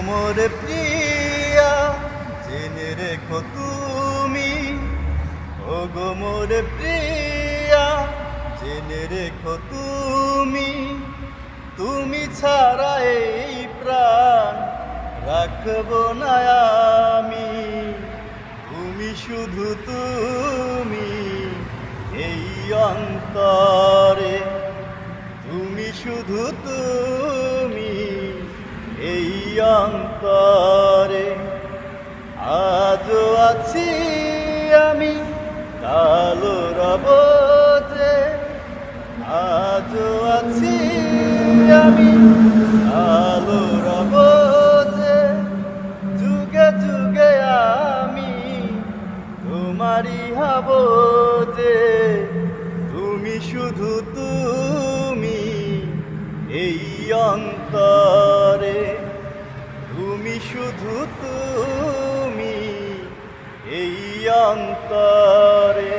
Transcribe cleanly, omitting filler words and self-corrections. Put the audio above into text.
মোরে প্রিয়া জেনে রেখো তুমি, ওগো মোরে প্রিয়া জেনে রেখো তুমি, তুমি ছাড়া এই প্রাণ রাখবো না আমি। তুমি শুধু তুমি এই অন্তরে, তুমি শুধু তুমি এই অন্তরে। আজও আছি আমি, কালো রব যে, আজও আছি আমি, কালো রব যে, যুগে যুগে আমি তোমারই হব যে। তুমি শুধু তুমি এই অন্তরে, তুমি শুধু তুমি এই অন্তরে।